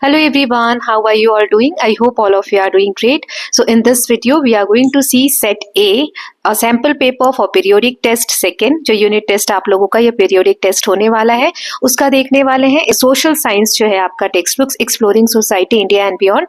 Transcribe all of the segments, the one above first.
Hello everyone, how are you all doing? I hope all of you are doing great. So in this video we are going to see set A sample paper for periodic test second. जो unit test आप लोगों का ये periodic test होने वाला है उसका देखने वाले हैं. सोशल साइंस जो है आपका text books exploring society India and beyond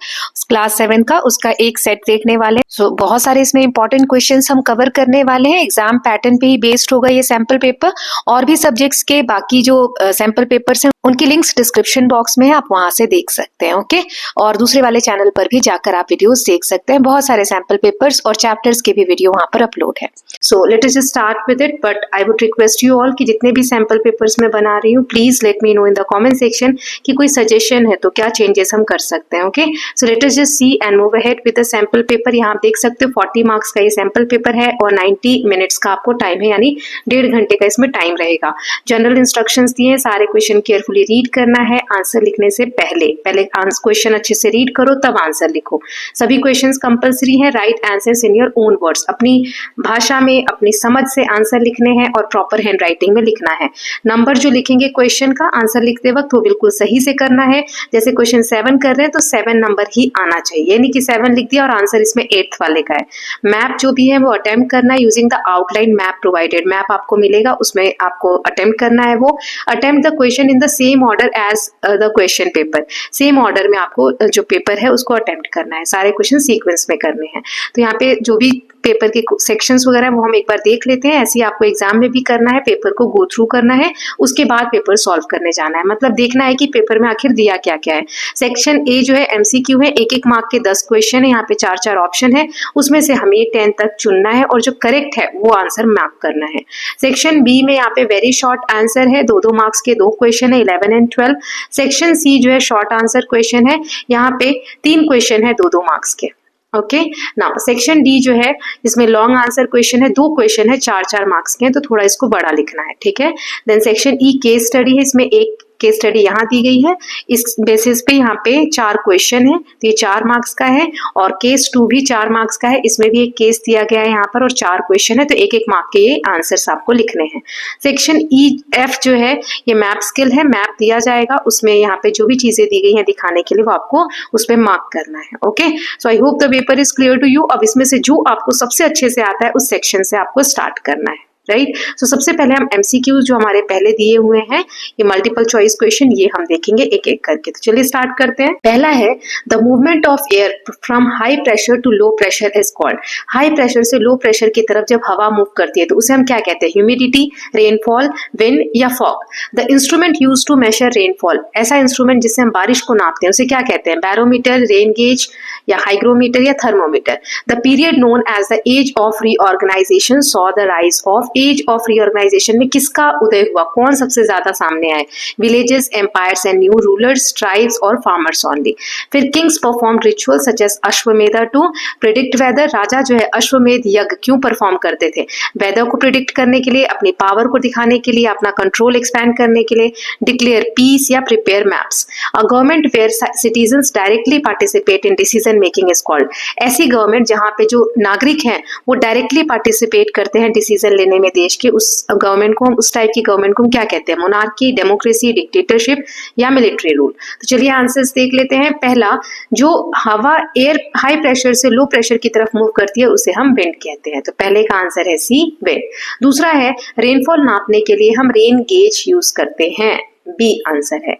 class 7 का उसका एक सेट देखने वाले हैं. सो बहुत सारे इसमें इंपॉर्टेंट क्वेश्चंस हम कवर करने वाले हैं. एग्जाम पैटर्न पे ही बेस्ड होगा ये सैंपल पेपर. और भी सब्जेक्ट्स के बाकी जो सैंपल पेपर्स हैं उनकी लिंक्स डिस्क्रिप्शन बॉक्स में है, आप वहां से देख सकते हैं. ओके, और दूसरे वाले चैनल पर भी जाकर आप वीडियोस देख सकते हैं. बहुत सारे सैंपल पेपर्स और चैप्टर्स के भी वीडियो वहां पर अपलोड है. So let us just start with it, but I would request you all कि जितने भी सैंपल पेपर्स मैं बना रही हूँ please let me know in the comment section कि कोई सजेशन है तो क्या चेंजेस हम कर सकते हैं. Okay, so let us just see and move ahead with the sample paper. यहाँ आप देख सकते हो 40 मार्क्स का ये सैंपल पेपर है और 90 मिनट्स का आपको टाइम है, यानी 1.5 घंटे का इसमें टाइम रहेगा. जनरल इंस्ट्रक्शंस दिए हैं, सारे क्वेश्चन केयरफुली रीड करना है. आंसर लिखने से पहले क्वेश्चन अच्छे से रीड करो तब आंसर लिखो. सभी क्वेश्चंस कंपलसरी है. Right answers in your own words, अपनी भाषा में अपनी समझ से आंसर लिखने हैं और प्रॉपर हैंड राइटिंग में लिखना है. नंबर जो लिखेंगे क्वेश्चन का आंसर लिखते वक्त वो बिल्कुल सही से करना है. जैसे क्वेश्चन 7 कर रहे हैं तो 7 नंबर ही आना चाहिए, यानी कि 7 लिख दिया और आंसर इसमें 8th वाले का है. मैप जो भी है वो अटेम्प्ट करना है using the outline map provided. Map आपको मिलेगा, उसमें आपको अटेम्प्ट करना है. वो attempt the question in the same order as the question paper. Same order में आपको जो पेपर है उसको अटेम्प्ट करना है. सारे क्वेश्चन सीक्वेंस में करने हैं. तो यहाँ पे जो भी पेपर के सेक्शंस वगैरह वो हम एक बार देख लेते हैं. ऐसे ही आपको एग्जाम में भी करना है, पेपर को गो थ्रू करना है, उसके बाद पेपर सॉल्व करने जाना है. मतलब देखना है कि पेपर में आखिर दिया क्या क्या है. सेक्शन ए जो है एमसीक्यू है, एक मार्क के 10 क्वेश्चन है. यहाँ पे 4-4 ऑप्शन है, उसमें से हमें 10 तक चुनना है और जो करेक्ट है वो आंसर मार्क करना है. सेक्शन बी में यहाँ पे वेरी शॉर्ट आंसर है, 2-2 मार्क्स के 2 क्वेश्चन है, 11 एंड 12. सेक्शन सी जो है शॉर्ट आंसर क्वेश्चन है, यहाँ पे 3 क्वेश्चन है 2-2 मार्क्स के. ओके, नाउ सेक्शन डी जो है इसमें लॉन्ग आंसर क्वेश्चन है, 2 क्वेश्चन है, 4-4 मार्क्स के हैं, तो थोड़ा इसको बड़ा लिखना है. ठीक है. Then section E case study है, इसमें एक केस स्टडी यहाँ दी गई है. इस बेसिस पे यहाँ पे 4 क्वेश्चन है, तो ये 4 मार्क्स का है. और केस 2 भी 4 मार्क्स का है, इसमें भी एक केस दिया गया है यहाँ पर और 4 क्वेश्चन है, तो एक मार्क के ये आंसर्स आपको लिखने हैं. सेक्शन ई एफ जो है ये मैप स्किल है, मैप दिया जाएगा, उसमें यहाँ पे जो भी चीजें दी गई हैं दिखाने के लिए वो आपको उस पर मार्क करना है. Okay, so I hope the paper is clear to you. अब इसमें से जो आपको सबसे अच्छे से आता है उस सेक्शन से आपको स्टार्ट करना है. राइट. सो सबसे पहले हम एमसीक्यूज जो हमारे पहले दिए हुए हैं, ये मल्टीपल चॉइस क्वेश्चन, ये हम देखेंगे एक एक करके. तो चलिए स्टार्ट करते हैं. पहला है the movement of air from high pressure to low pressure is called. High pressure से लो प्रेशर की तरफ जब हवा मूव करती है तो उसे हम क्या कहते हैं? ह्यूमिडिटी, रेनफॉल, विंड या fog. The instrument use to measure rainfall, ऐसा इंस्ट्रूमेंट जिससे हम बारिश को नापते हैं उसे क्या कहते हैं? बैरोमीटर, रेन गेज या हाइग्रोमीटर या thermometer. The period known as the age of reorganisation saw the rise of. Age of reorganisation में किसका उदय हुआ? कौन सबसे ज्यादा सामने आए? Villages, empires and new rulers, tribes और फार्मर्स ओनली. फिर kings perform ritual such as Ashwamedha to predict weather. राजा जो है अश्वमेध यज्ञ क्यों परफॉर्म करते थे? वेदर को प्रिडिक्ट करने के लिए, अपनी पावर को दिखाने के लिए, अपना कंट्रोल एक्सपैंड करने के लिए, डिक्लेयर पीस या prepare maps. A government where citizens directly participate in decision making is called. ऐसी गवर्नमेंट जहां पे जो नागरिक हैं वो डायरेक्टली पार्टिसिपेट करते हैं डिसीजन लेने में देश के, उस गवर्नमेंट को, उस टाइप की गवर्नमेंट को हम क्या कहते हैं? मोनार्की, डेमोक्रेसी, डिक्टेटरशिप या मिलिट्री रूल. तो चलिए आंसर्स देख लेते हैं. पहला, जो हवा एयर हाई प्रेशर से लो प्रेशर की तरफ मूव करती है उसे हम विंड कहते हैं, तो पहले का आंसर है सी, विंड. दूसरा है रेनफॉल नापने के लिए हम रेन गेज यूज करते हैं, बी आंसर है.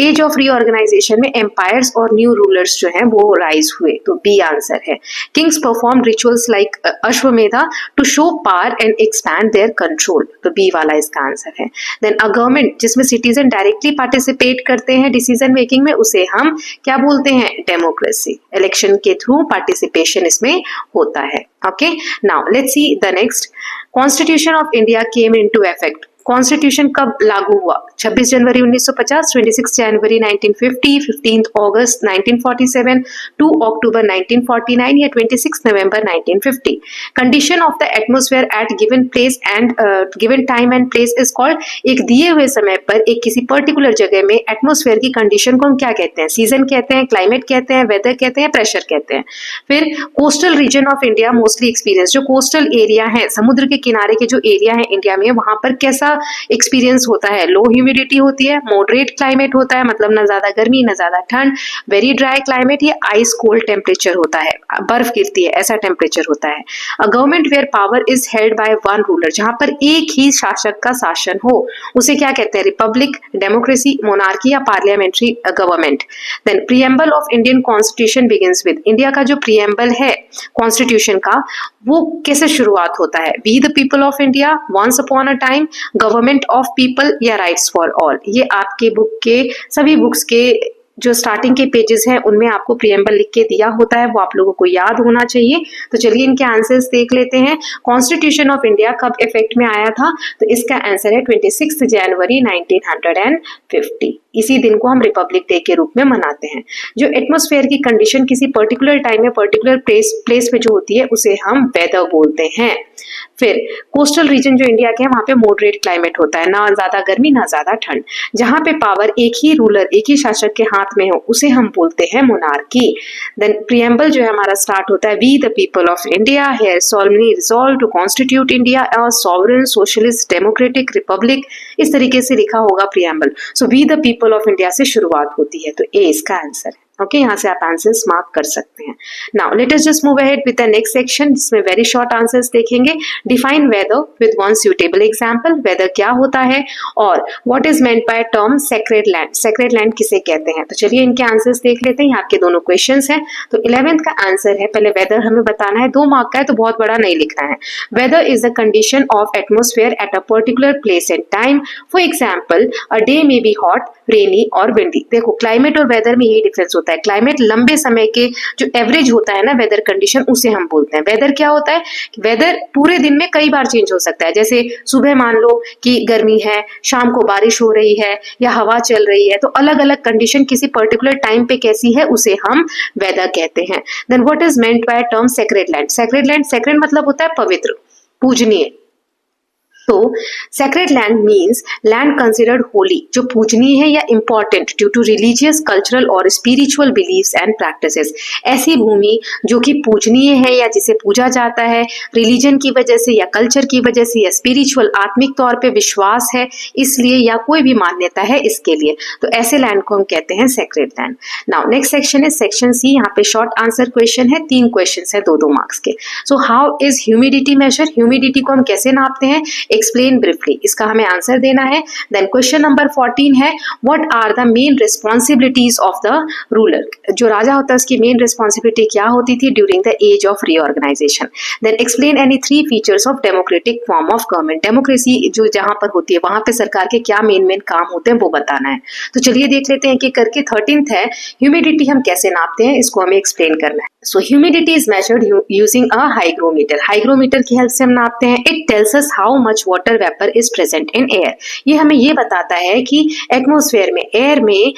एज ऑफ रीऑर्गेनाइजेशन में एम्पायर्स और न्यू रूलर्स जो हैं वो राइज हुए, तो बी आंसर है. Kings perform rituals like Ashwamedha to show power and expand their control, तो बी वाला इसका आंसर है. देन अ गवर्नमेंट जिसमें सिटीजन डायरेक्टली पार्टिसिपेट करते हैं डिसीजन मेकिंग में उसे हम क्या बोलते हैं? डेमोक्रेसी. इलेक्शन के थ्रू पार्टिसिपेशन इसमें होता है. Okay, now let's see the next. Constitution of India came into effect. Constitution कब लागू हुआ? 26 जनवरी 1950, 26 जनवरी 1950, 15 अगस्त 1947, 2 अक्टूबर 1949 या 26 November 1950. Condition of the atmosphere at given place and given time and place is called. एक दिए हुए समय पर एक किसी पर्टिकुलर जगह में एटमॉस्फेयर की कंडीशन को हम क्या कहते हैं? सीजन कहते हैं, क्लाइमेट कहते हैं, वेदर कहते हैं, प्रेशर कहते हैं. फिर coastal region of India mostly experience. जो कोस्टल एरिया है, समुद्र के किनारे के जो एरिया है इंडिया में, वहां पर कैसा एक्सपीरियंस होता है, लो ह्यूमिडिटी होती है, मॉडरेट क्लाइमेट होता है मतलब ना ज्यादा गर्मी ना ज्यादा ठंड, वेरी ड्राई क्लाइमेट, ये आइस कोल्ड टेम्परेचर होता है, बर्फ गिरती है ऐसा टेम्परेचर होता है। A government where power is held by one ruler, जहां पर एक ही शासक का शासन हो उसे क्या कहते हैं, रिपब्लिक, डेमोक्रेसी, मोनार्की या parliamentary government. Then preamble of Indian constitution begins with, India का जो प्रीएम्बल है कॉन्स्टिट्यूशन का वो कैसे शुरुआत होता है, we the people of India, once upon a time, government of people या राइट्स फॉर ऑल। ये आपके बुक के सभी बुक्स के जो स्टार्टिंग के पेजेस हैं उनमें आपको प्रीएम्बल लिख के दिया होता है, वो आप लोगों को याद होना चाहिए। तो चलिए इनके आंसर्स देख लेते हैं। कॉन्स्टिट्यूशन ऑफ इंडिया कब इफेक्ट में आया था, तो इसका आंसर है 26 जनवरी 1950। इसी दिन को हम रिपब्लिक डे के रूप में मनाते हैं। जो एटमॉस्फेयर की कंडीशन किसी पर्टिकुलर टाइम में पर्टिकुलर प्लेस पे जो होती है उसे हम वेदर बोलते हैं। फिर कोस्टल रीजन जो इंडिया के हैं वहां पे मॉडरेट क्लाइमेट होता है, ना ज्यादा गर्मी ना ज्यादा ठंड। जहां पे पावर एक ही रूलर एक ही शासक के हाथ में हो उसे हम बोलते हैं मोनार्की। देन प्रीएम्बल जो है हमारा स्टार्ट होता है, we the people of India here solemnly resolve to constitute India a sovereign socialist democratic republic, इस तरीके से लिखा होगा preamble. So we the people of India से शुरुआत होती है, तो ए इसका आंसर है। ओके, यहाँ से आप आंसर्स मार्क कर सकते हैं। Now let us just move ahead with the next section, जिसमें वेरी शॉर्ट आंसर्स देखेंगे। Define weather with one suitable example, weather क्या होता है और what is meant by term sacred land, sacred land किसे कहते हैं। तो चलिए इनके आंसर्स देख लेते हैं। यहाँ आपके दोनों क्वेश्चंस हैं। तो 11th का आंसर है, पहले वेदर हमें बताना है, 2 मार्क का है तो बहुत बड़ा नहीं लिखना है। Weather is the condition of atmosphere at a particular place and time, for example a day may be hot, rainy और विंडी। देखो क्लाइमेट और वेदर में यही डिफरेंस होता है। क्लाइमेट लंबे समय के जो एवरेज होता है ना वेदर कंडीशन, उसे हम बोलते हैं। वेदर क्या होता है, वेदर पूरे दिन में कई बार चेंज हो सकता है। जैसे सुबह मान लो कि गर्मी है, शाम को बारिश हो रही है या हवा चल रही है, तो अलग अलग कंडीशन किसी पर्टिकुलर टाइम पे कैसी है उसे हम वेदर कहते हैं। Then what is meant by term sacred land, sacred land, sacred मतलब होता है पवित्र, पूजनीय। तो sacred land means land considered holy, जो पूजनीय है या important due to religious, cultural और स्पिरिचुअल बिलीव्स एंड प्रैक्टिसेस। ऐसी भूमि जो कि पूजनीय है या जिसे पूजा जाता है रिलीजन की वजह से या कल्चर की वजह से या स्पिरिचुअल आत्मिक तौर पे विश्वास है इसलिए या कोई भी मान्यता है इसके लिए, तो ऐसे लैंड को हम कहते हैं sacred land. Now next section है सेक्शन सी। यहाँ पे शॉर्ट आंसर क्वेश्चन है, 3 क्वेश्चन है 2-2 मार्क्स के। So how is humidity measure, humidity को हम कैसे नापते हैं, एक्सप्लेन ब्रीफली, इसका हमें आंसर देना है। देन क्वेश्चन नंबर 14 है, what are the main responsibilities of the ruler, जो राजा होता है उसकी मेन रिस्पॉन्सिबिलिटी क्या होती थी during the age of reorganisation. Then explain any 3 features of democratic form of government, democracy जो जहां पर होती है वहां पे सरकार के क्या मेन काम होते हैं वो बताना है। तो चलिए देख लेते हैं कि करके 13th है, ह्यूमिडिटी हम कैसे नापते हैं, इसको हमें एक्सप्लेन करना है। So humidity is measured using a hygrometer, hygrometer की हेल्प से हम नापते हैं। It tells us how much water vapour is present in air, ये हमें ये बताता है कि एटमॉस्फेयर में, एयर में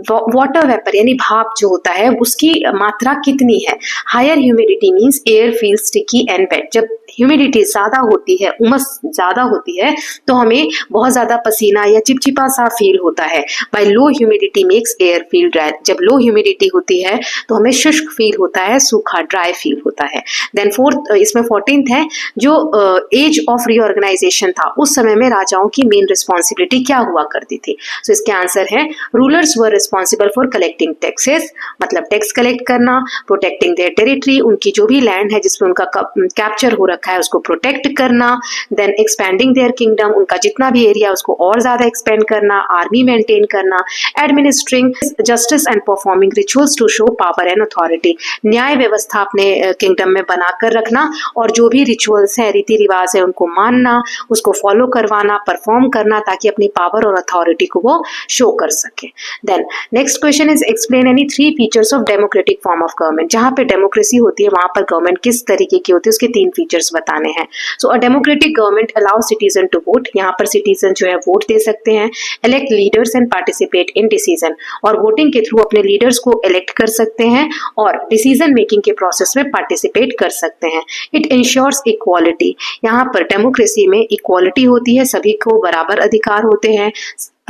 वाटर वेपर यानी भाप जो होता है उसकी मात्रा कितनी है। Higher humidity means air feels sticky and wet, जब ह्यूमिडिटी ज्यादा होती है, उमस ज्यादा होती है तो हमें बहुत ज्यादा पसीना या चिपचिपा सा फील होता है। By low humidity makes air feel dry, जब लो ह्यूमिडिटी होती है तो हमें शुष्क फील होता है, सूखा ड्राई फील होता है। देन इसमें 14th है, जो एज ऑफ रीऑर्गेनाइजेशन था उस समय में राजाओं की मेन रिस्पॉन्सिबिलिटी क्या हुआ करती थी। सो इसके आंसर है, rulers were responsible for collecting taxes, मतलब टैक्स कलेक्ट करना, प्रोटेक्टिंग देयर टेरिटरी, उनकी जो भी लैंड है जिसमें उनका कैप्चर हो रखा है उसको प्रोटेक्ट करना। देन एक्सपेंडिंग देयर किंगडम, उनका जितना भी एरिया उसको और ज्यादा एक्सपेंड करना, आर्मी मेंटेन करना, administering justice and performing rituals to show power and authority, न्याय व्यवस्था अपने किंगडम में बनाकर रखना और जो भी रिचुअल्स है, रीति रिवाज है उनको मानना, उसको फॉलो करवाना, परफॉर्म करना ताकि अपनी पावर और अथॉरिटी को वो शो कर सके। Then next question is explain any 3 features of democratic form of government, जहां पे डेमोक्रेसी होती है वहां पर गवर्नमेंट किस तरीके की होती है उसके 3 फीचर्स बताने हैं। So a democratic government allow citizen to vote, यहाँ पर सिटीजन जो है वोट दे सकते हैं। Elect leaders and participate in decision, और वोटिंग के थ्रू अपने लीडर्स को इलेक्ट कर सकते हैं और डिसीजन मेकिंग के प्रोसेस में पार्टिसिपेट कर सकते हैं। इट इंश्योर्स इक्वालिटी, यहाँ पर डेमोक्रेसी में इक्वालिटी होती है, सभी को बराबर अधिकार होते हैं,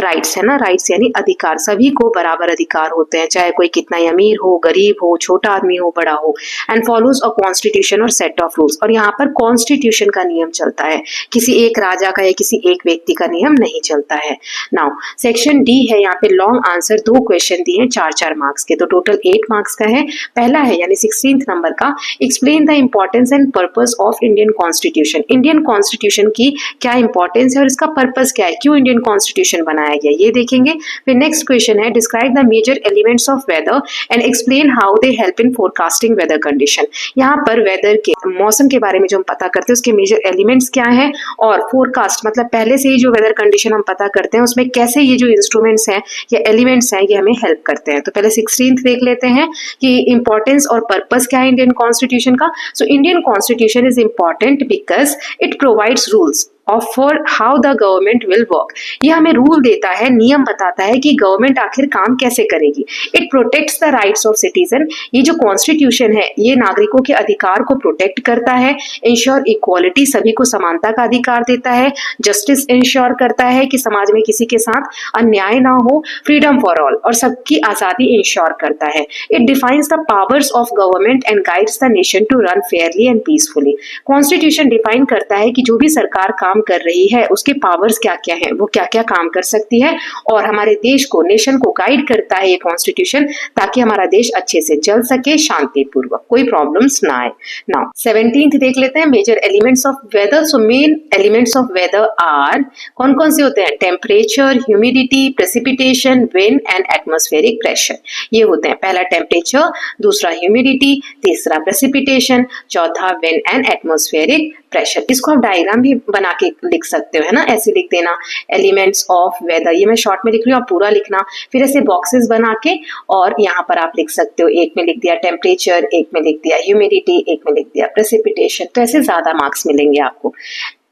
राइट्स है ना, राइट्स यानी अधिकार, सभी को बराबर अधिकार होते हैं, चाहे कोई कितना ही अमीर हो, गरीब हो, छोटा आदमी हो, बड़ा हो। एंड फॉलोज अ कॉन्स्टिट्यूशन और सेट ऑफ रूल्स, और यहाँ पर कॉन्स्टिट्यूशन का नियम चलता है, किसी एक राजा का या किसी एक व्यक्ति का नियम नहीं चलता है। नाउ सेक्शन डी है, यहाँ पे लॉन्ग आंसर 2 क्वेश्चन दिए 4-4 मार्क्स के, तो टोटल 8 मार्क्स का है। पहला है यानी 16th नंबर का, explain the importance and purpose of Indian constitution. Indian constitution की क्या इंपॉर्टेंस है और इसका पर्पस क्या है, क्यों इंडियन कॉन्स्टिट्यूशन बनाया गया, ये देखेंगे। फिर नेक्स्ट क्वेश्चन है, describe the major elements of weather and explain how they help in forecasting weather condition. यहाँ पर वेदर के, मौसम के बारे में जो हम पता करते हैं उसके मेजर एलिमेंट्स क्या है, और फोरकास्ट मतलब पहले से ही जो वेदर कंडीशन हम पता करते हैं उसमें कैसे ये जो इंस्ट्रूमेंट्स हैं या एलिमेंट्स हैं ये हमें हेल्प करते हैं। तो पहले 16th देख लेते हैं कि इंपॉर्टेंस और पर्पस क्या है इंडियन कॉन्स्टिट्यूशन का। So Indian constitution is important because it provides rules और for how the government will work. ये हमें रूल देता है, नियम बताता है कि गवर्नमेंट आखिर काम कैसे करेगी। It protects the rights of citizen, ये जो कॉन्स्टिट्यूशन है ये नागरिकों के अधिकार को प्रोटेक्ट करता है। इंश्योर इक्वालिटी, सभी को समानता का अधिकार देता है। जस्टिस इंश्योर करता है कि समाज में किसी के साथ अन्याय ना हो। फ्रीडम फॉर ऑल, और सबकी आजादी इंश्योर करता है। It defines the powers of government and guides the nation to run fairly and peacefully. Constitution define करता है कि जो भी सरकार काम कर रही है उसके पावर्स क्या क्या हैं, वो क्या क्या काम कर सकती है, और हमारे देश को, नेशन को गाइड करता है ये कॉन्स्टिट्यूशन, ताकि हमारा देश अच्छे से चल सके, शांतिपूर्वक, कोई प्रॉब्लम्स ना आए। नाउ 17th देख लेते हैं, major elements of weather. So main elements of weather are, कौन कौन से होते हैं, temperature, humidity, precipitation, wind and atmospheric pressure. ये होते हैं, पहला टेम्परेचर, दूसरा ह्यूमिडिटी, तीसरा प्रेसिपिटेशन, चौथा विंड एंड एटमॉस्फेरिक प्रेशर। इसको आप डायग्राम भी बना के लिख सकते हो, है ना, ऐसे लिख देना, एलिमेंट्स ऑफ वेदर। ये मैं शॉर्ट में लिख रही हूँ, आप पूरा लिखना, फिर ऐसे बॉक्सेस बना के, और यहाँ पर आप लिख सकते हो, एक में लिख दिया टेम्परेचर, एक में लिख दिया ह्यूमिडिटी, एक में लिख दिया प्रेसिपिटेशन, तो ऐसे ज्यादा मार्क्स मिलेंगे आपको।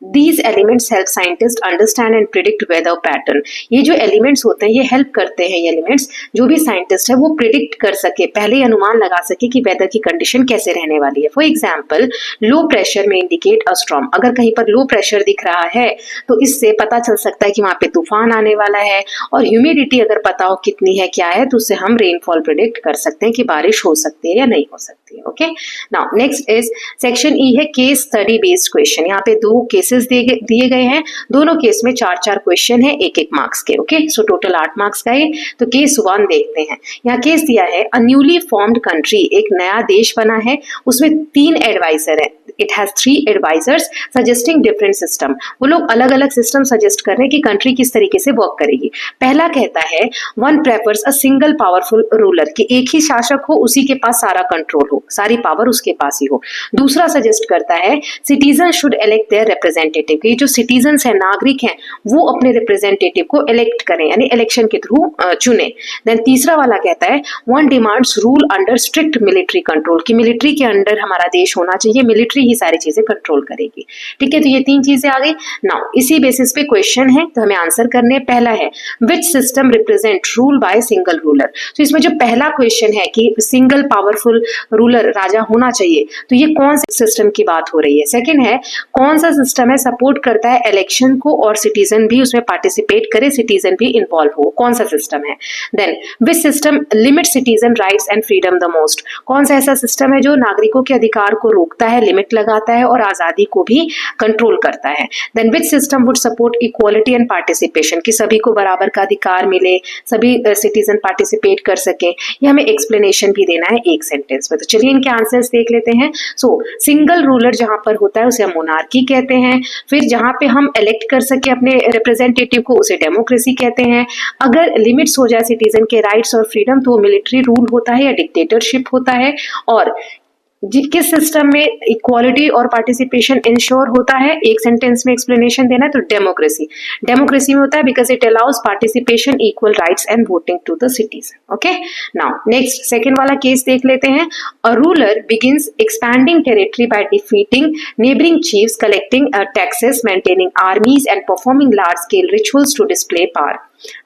These elements help scientists understand and predict weather pattern। ये जो एलिमेंट्स होते हैं ये हेल्प करते हैं, ये एलिमेंट्स जो भी साइंटिस्ट है वो प्रिडिक्ट कर सके, पहले ही अनुमान लगा सके कि वेदर की कंडीशन कैसे रहने वाली है। फॉर एग्जाम्पल, लो प्रेशर में इंडिकेट अ स्टॉर्म, अगर कहीं पर लो प्रेशर दिख रहा है तो इससे पता चल सकता है कि वहां पे तूफान आने वाला है। और ह्यूमिडिटी अगर पता हो कितनी है, क्या है, तो उससे हम रेनफॉल प्रिडिक्ट कर सकते हैं कि बारिश हो सकती है या नहीं हो सकती है। Okay, now next is section E है, केस स्टडी बेस्ड क्वेश्चन। यहाँ पे 2 केसेस दिए गए हैं, दोनों केस में 4-4 क्वेश्चन है, 1-1 मार्क्स के। ओके, सो टोटल 8 मार्क्स का है। तो केस 1 देखते हैं। यहाँ केस दिया है, अ न्यूली फॉर्म्ड कंट्री, एक नया देश बना है, उसमें 3 एडवाइजर है। It has 3 advisers suggesting different system. वो लोग अलग अलग सिस्टम सजेस्ट कर रहे हैं कि कंट्री किस तरीके से वर्क करेगी। पहला कहता है, one prefers a single powerful ruler, कि एक ही शासक हो, उसी के पास सारा कंट्रोल हो, सारी पावर उसके पास ही हो। दूसरा सजेस्ट करता है, citizen should elect their representative, ये जो सिटीजन्स हैं, नागरिक हैं, वो अपने रिप्रेजेंटेटिव को इलेक्ट करें, यानी इलेक्शन के थ्रू चुने। देन तीसरा वाला कहता है, one demands rule under strict military control, कि मिलिट्री के अंडर हमारा देश होना चाहिए, मिलिट्री ही सारी चीजें कंट्रोल करेगी। ठीक है, तो ये 3 चीजें आ गई। नाउ इसी बेसिस पे क्वेश्चन है, तो हमें आंसर करने। पहला है, which system represent rule by single ruler. तो इसमें जो पहला क्वेश्चन है कि सिंगल पावरफुल रूलर राजा होना चाहिए, तो ये कौन से सिस्टम की बात हो रही है। सेकंड है, कौन सा सिस्टम है सपोर्ट करता है इलेक्शन को और सिटीजन भी उसमें पार्टिसिपेट करे, सिटीजन भी इन्वॉल्व हो, कौन सा सिस्टम है। Then which system limit citizen rights and freedom the most, कौन सा ऐसा सिस्टम है जो नागरिकों के अधिकार को रोकता है, लिमिट लगाता है और आजादी को भी कंट्रोल करता है। Then which system would support equality and participation, कि सभी को बराबर का अधिकार मिले, सभी सिटीजन पार्टिसिपेट कर सके। ये हमें एक्सप्लेनेशन भी देना है एक सेंटेंस में। तो चलिए इनके आंसर्स देख लेते हैं। सो सिंगल रूलर जहां पर होता है उसे हम मोनार्की कहते हैं। फिर जहां पे हम इलेक्ट कर सके अपने रिप्रेजेंटेटिव को, उसे डेमोक्रेसी कहते हैं। अगर लिमिट्स हो जाए सिटीजन के राइट्स और फ्रीडम, तो वो मिलिट्री रूल होता है या डिक्टेटरशिप होता है। और किस सिस्टम में इक्वालिटी और पार्टिसिपेशन इंश्योर होता है, एक सेंटेंस में एक्सप्लेनेशन देना है, तो डेमोक्रेसी। डेमोक्रेसी में होता है because it allows participation, equal rights and voting to the citizen. Okay, now next second वाला केस देख लेते हैं। A ruler begins expanding territory by defeating neighbouring chiefs, collecting taxes, maintaining armies and performing large scale rituals to display power.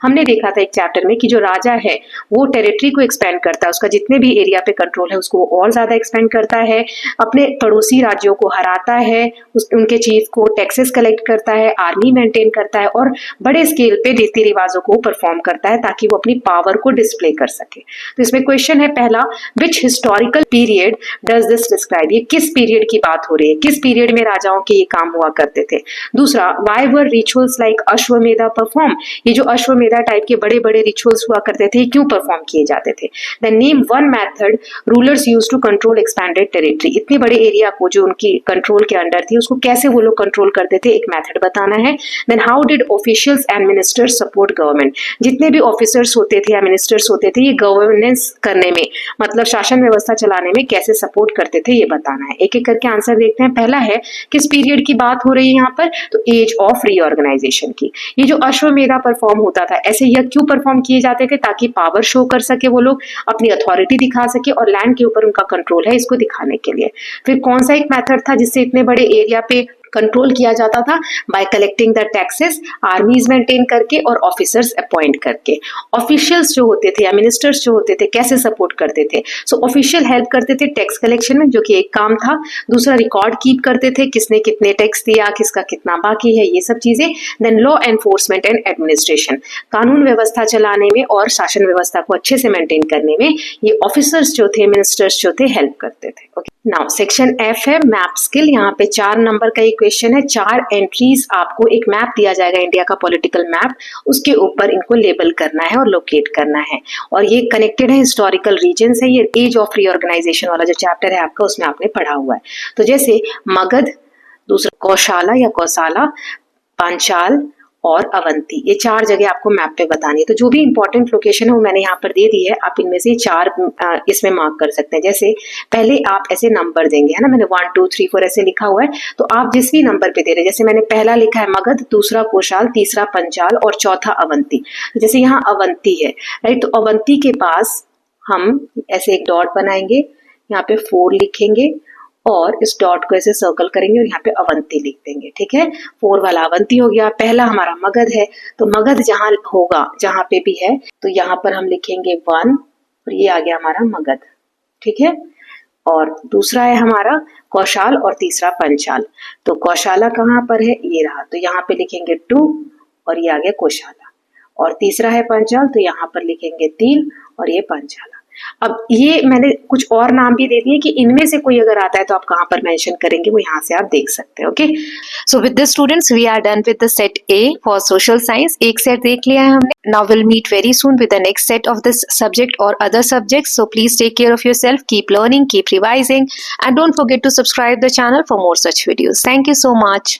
हमने देखा था एक chapter में कि जो राजा है वो टेरिटरी को एक्सपेंड करता है, उसका जितने भी एरिया पे कंट्रोल है उसको वो और ज्यादा एक्सपेंड करता है, अपने पड़ोसी राज्यों को हराता है, उनके चीफ को टैक्सेस कलेक्ट करता है, आर्मी मेंटेन करता है और बड़े स्केल पे रीति रिवाजों को परफॉर्म करता है ताकि वो अपनी पावर को डिस्प्ले कर सके। तो इसमें क्वेश्चन है पहला, विच historical period does this describe, ये किस पीरियड की बात हो रही है, किस पीरियड में राजाओं के ये काम हुआ करते थे। दूसरा, why were rituals like Ashwamedha perform, ये जो अश्वमेधा टाइप के बड़े बड़े रिचुअल्स हुआ करते थे क्यों परफॉर्म किए जाते थे। Then name one method rulers used to control expanded territory, इतने बड़े एरिया को जो उनकी कंट्रोल के अंडर थी उसको कैसे वो लोग कंट्रोल करते थे, एक मेथड बताना है। Then how did officials and ministers support government, जितने भी ऑफिसर्स होते थे या मिनिस्टर्स होते थे ये गवर्नेंस करने में, मतलब शासन व्यवस्था चलाने में कैसे सपोर्ट करते थे ये बताना है। एक एक करके आंसर देखते हैं। पहला है किस पीरियड की बात हो रही है यहाँ पर, तो एज ऑफ रीऑर्गेनाइजेशन की। ये जो अश्वमेधा परफॉर्म होता था, ऐसे यज्ञ क्यों परफॉर्म किए जाते थे, ताकि पावर शो कर सके वो लोग, अपनी अथॉरिटी दिखा सके और लैंड के ऊपर उनका कंट्रोल है इसको दिखाने के लिए। फिर कौन सा एक मेथड था जिससे इतने बड़े एरिया पे कंट्रोल किया जाता था, bye collecting the taxes, आर्मीज maintain करके और ऑफिसर्स अपॉइंट करके। ऑफिशियल्स जो होते थे या मिनिस्टर्स जो होते थे कैसे सपोर्ट करते थे, सो ऑफिशियल हेल्प करते थे टैक्स कलेक्शन में, जो कि एक काम था। दूसरा, रिकॉर्ड कीप करते थे, किसने कितने टैक्स दिया, किसका कितना बाकी है, ये सब चीजें। Then law enforcement and administration, कानून व्यवस्था चलाने में और शासन व्यवस्था को अच्छे से मेंटेन करने में ये ऑफिसर्स जो थे, मिनिस्टर्स जो थे, हेल्प करते थे। ओके, नाउ सेक्शन एफ है मैप स्किल। यहाँ पे 4 नंबर का एक क्वेश्चन है। 4 एंट्रीज, आपको एक मैप दिया जाएगा इंडिया का पॉलिटिकल मैप, उसके ऊपर इनको लेबल करना है और लोकेट करना है और ये कनेक्टेड है हिस्टोरिकल रीजन से। ये एज ऑफ रीऑर्गेनाइजेशन वाला जो चैप्टर है आपका उसमें आपने पढ़ा हुआ है। तो जैसे मगध, दूसरा कौशाला या कौसाला, पांचाल और अवंती, ये 4 जगह आपको मैप पे बतानी है। तो जो भी इंपॉर्टेंट लोकेशन है वो मैंने यहाँ पर दे दी है, आप इनमें से 4 इसमें मार्क कर सकते हैं। जैसे पहले आप ऐसे नंबर देंगे, है ना, मैंने 1 2 3 4 ऐसे लिखा हुआ है, तो आप जिस भी नंबर पे दे रहे हैं, जैसे मैंने पहला लिखा है मगध, दूसरा कौशाल, तीसरा पंचाल और चौथा अवंती। जैसे यहाँ अवंती है, राइट, तो अवंती के पास हम ऐसे एक डॉट बनाएंगे, यहाँ पे 4 लिखेंगे और इस डॉट को ऐसे सर्कल करेंगे और यहाँ पे अवंती लिख देंगे। ठीक है, 4 वाला अवंती हो गया। पहला हमारा मगध है, तो मगध जहां होगा, जहां पे भी है, तो यहाँ पर हम लिखेंगे 1 और ये आ गया हमारा मगध। ठीक है, और दूसरा है हमारा कौशाल और तीसरा पंचाल। तो कौशाला कहाँ पर है, ये रहा, तो यहाँ पे लिखेंगे 2 और ये आ गया कौशाला। और तीसरा है पंचाल, तो यहाँ पर लिखेंगे 3 और ये पंचाला। अब ये मैंने कुछ और नाम भी दे दिए कि इनमें से कोई अगर आता है तो आप कहाँ पर मेंशन करेंगे, वो यहाँ से आप देख सकते हैं। Okay, so with this students we are done with the set A for social science. एक सेट देख लिया है हमने। Now will meet very soon with the next set of this subject और other subjects. So please take care of yourself, keep learning, keep revising and don't forget to subscribe the channel for more such videos. Thank you so much.